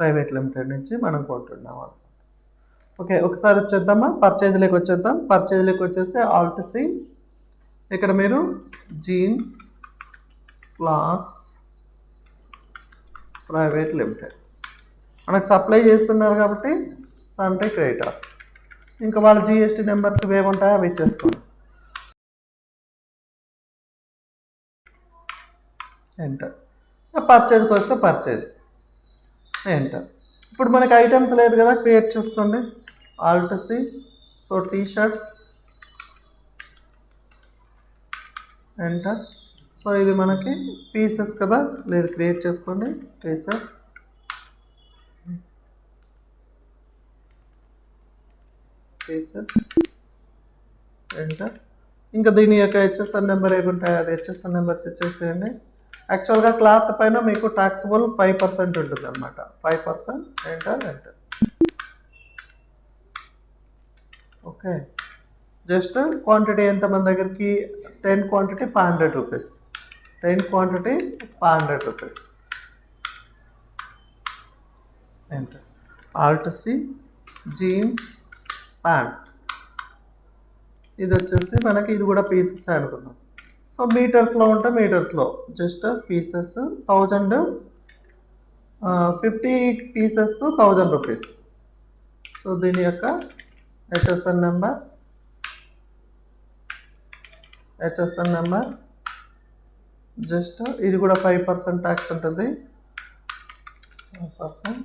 Private limited నుంచి మనం కొంటున్నాం. ఓకే, ఒకసారి వచ్చేద్దామా, పర్చేజ్లోకి వచ్చేద్దాం. పర్చేజ్లోకి వచ్చేస్తే ఆల్ట్ సి, ఇక్కడ మీరు జీన్స్ క్లాత్స్ ప్రైవేట్ లిమిటెడ్ మనకు సప్లై చేస్తున్నారు కాబట్టి సన్టే క్రెడిటార్స్. ఇంకా వాళ్ళ జిఎస్టీ నెంబర్స్ ఏముంటాయో అవి ఇచ్చేసుకోండి. ఎంటర్. పర్చేజ్కి వస్తే పర్చేజ్ ఎంటర్. ఇప్పుడు మనకి ఐటమ్స్ లేదు కదా, క్రియేట్ చేసుకోండి. Alt C, so T shirts enter. So ఇది మనకి పీసెస్ కదా, లేదు క్రియేట్ చేసుకోండి. Pieces enter. ఇంకా దీని యొక్క హెచ్ఎస్ఎన్ నెంబర్ ఏముంటాయి అది హెచ్ఎస్ఎన్ నెంబర్స్ ఇచ్చేసేయండి. యాక్చువల్గా క్లాత్ పైన మీకు టాక్సిబుల్ 5% ఉంటుంది అనమాట. 5% ఎంటర్. ఓకే, జస్ట్ క్వాంటిటీ ఎంత మన దగ్గరికి 10 quantity 500 rupees. 10 quantity 500 rupees enter. Alt C, jeans pants, ఇది వచ్చేసి మనకి ఇది కూడా పీసెస్ అనుకుందాం. సో మీటర్స్లో ఉంటే మీటర్స్లో just pieces 1000, 50 pieces 1000 rupees. So దీని యొక్క హెచ్ఎస్ఎన్ నెంబర్ జస్ట్ ఇది కూడా 5% ట్యాక్స్ ఉంటుంది. 5%.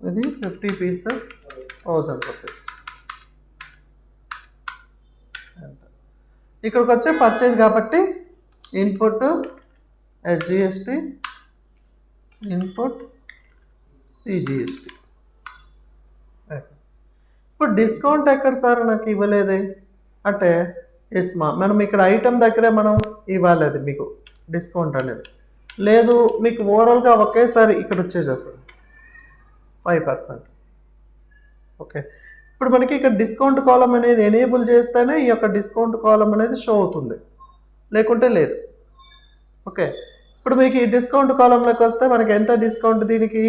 ఇది 50 పీసెస్ 1000 రూపీస్. ఇక్కడికి వచ్చే పర్చేజ్ కాబట్టి ఇన్పుట్ ఎస్జిఎస్టి, ఇన్పుట్ సిజిఎస్టి. ఇప్పుడు డిస్కౌంట్ ఎక్కడ సార్ నాకు ఇవ్వలేదే అంటే ఎస్మా, మనం ఇక్కడ ఐటమ్ దగ్గరే మనం ఇవ్వలేదు మీకు డిస్కౌంట్ అనేది లేదు. మీకు ఓవరాల్గా ఒకేసారి ఇక్కడ వచ్చేసేస్తుంది 5%. ఓకే, ఇప్పుడు మనకి ఇక్కడ డిస్కౌంట్ కాలం అనేది ఎనేబుల్ చేస్తేనే ఈ యొక్క డిస్కౌంట్ కాలం అనేది షో అవుతుంది, లేకుంటే లేదు. ఓకే, ఇప్పుడు మీకు ఈ డిస్కౌంట్ కాలంలోకి వస్తే మనకి ఎంత డిస్కౌంట్ దీనికి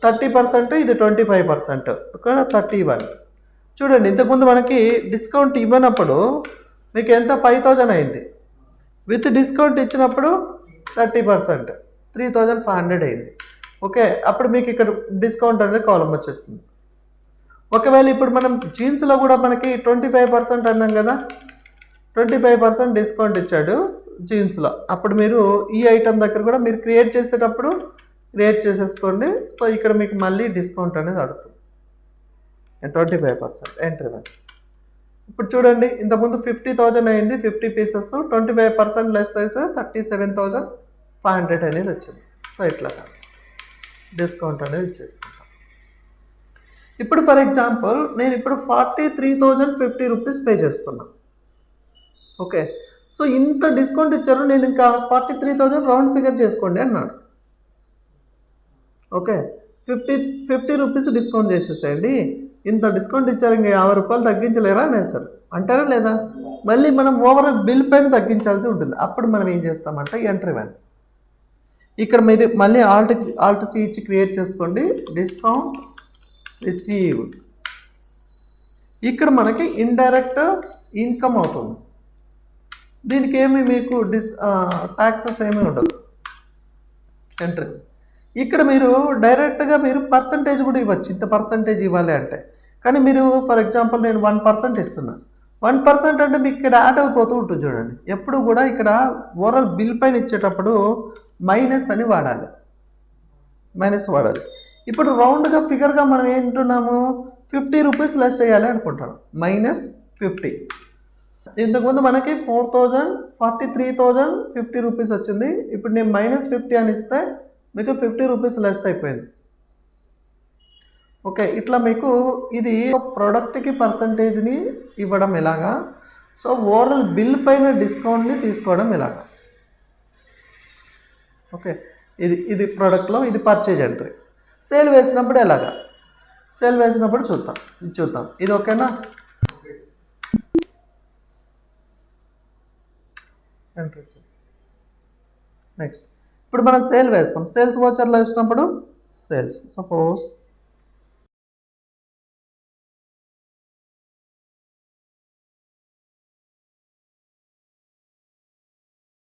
30%, ఇది 25%, ఇక్కడ 31. చూడండి, ఇంతకుముందు మనకి డిస్కౌంట్ ఇవ్వనప్పుడు మీకు ఎంత 5000 అయింది, విత్ డిస్కౌంట్ ఇచ్చినప్పుడు 30% 3500 అయింది. ఓకే, అప్పుడు మీకు ఇక్కడ డిస్కౌంట్ అనేది కాలం వచ్చేస్తుంది. ఒకవేళ ఇప్పుడు మనం జీన్స్లో కూడా మనకి 25% అన్నాం కదా, 25% డిస్కౌంట్ ఇచ్చాడు జీన్స్లో. అప్పుడు మీరు ఈ ఐటమ్ దగ్గర కూడా మీరు క్రియేట్ చేసేటప్పుడు క్రియేట్ చేసేసుకోండి. సో ఇక్కడ మీకు మళ్ళీ డిస్కౌంట్ అనేది అడుగుతుంది 25% ఎంటర్. ఇప్పుడు చూడండి, ఇంతకుముందు 50,000 అయింది, 50 పీసెస్ 25% లెస్ అయితే 37,500 అనేది వచ్చింది. సో ఇట్లా డిస్కౌంట్ అనేది ఇచ్చేసుకుంటాం. ఇప్పుడు ఫర్ ఎగ్జాంపుల్ నేను ఇప్పుడు 43,050 రూపీస్ పే చేస్తున్నా. ఓకే, సో ఇంత డిస్కౌంట్ ఇచ్చారు, నేను ఇంకా 43,000 రౌండ్ ఫిగర్ చేసుకోండి అన్నాడు. ఓకే, 50 రూపీస్ డిస్కౌంట్ చేసేసేయండి, ఇంత డిస్కౌంట్ ఇచ్చారు, ఇంకా 50 రూపాయలు తగ్గించలేరా అనేది సార్ అంటారా లేదా? మళ్ళీ మనం ఓవరాల్ బిల్ పైన తగ్గించాల్సి ఉంటుంది. అప్పుడు మనం ఏం చేస్తామంటే ఎంటర్ ఇవ్వండి. ఇక్కడ మీరు మళ్ళీ ఆల్ట్ సి ఇచ్చి క్రియేట్ చేసుకోండి. డిస్కౌంట్ రిసీవ్, ఇక్కడ మనకి ఇండైరెక్ట్ ఇన్కమ్ అవుతుంది. దీనికి ఏమి మీకు ట్యాక్సెస్ ఏమీ ఉండదు. ఎంటర్. ఇక్కడ మీరు డైరెక్ట్గా మీరు పర్సంటేజ్ కూడా ఇవ్వచ్చు, ఇంత పర్సంటేజ్ ఇవ్వాలి అంటే. కానీ మీరు ఫర్ ఎగ్జాంపుల్ నేను 1% ఇస్తున్నాను. 1% అంటే మీకు ఇక్కడ యాడ్ అయిపోతూ ఉంటుంది. చూడండి, ఎప్పుడు కూడా ఇక్కడ ఓవరాల్ బిల్ పైన ఇచ్చేటప్పుడు మైనస్ అని వాడాలి, మైనస్ వాడాలి. ఇప్పుడు రౌండ్గా ఫిగర్గా మనం ఏంటున్నాము, 50 రూపీస్ లెస్ చేయాలి అనుకుంటాను, -50. ఇంతకుముందు మనకి 43,050 రూపీస్ వచ్చింది. ఇప్పుడు నేను -50 అని ఇస్తే మీకు 50 రూపీస్ లెస్ అయిపోయింది. ఓకే, ఇట్లా మీకు ఇది ప్రోడక్ట్కి పర్సంటేజ్ని ఇవ్వడం ఎలాగా, సో ఓవరాల్ బిల్ పైన డిస్కౌంట్ని తీసుకోవడం ఎలాగా. ఓకే, ఇది ప్రోడక్ట్లో ఇది పర్చేజ్ ఎంట్రీ. సేల్ వేసినప్పుడు ఎలాగా, సేల్ వేసినప్పుడు చూద్దాం. ఇది ఓకేనా? ఎంట్రీ వచ్చేసి నెక్స్ట్ ఇప్పుడు మనం సేల్ వేస్తాం. సేల్స్ వోచర్లో వేసినప్పుడు సేల్స్ సపోజ్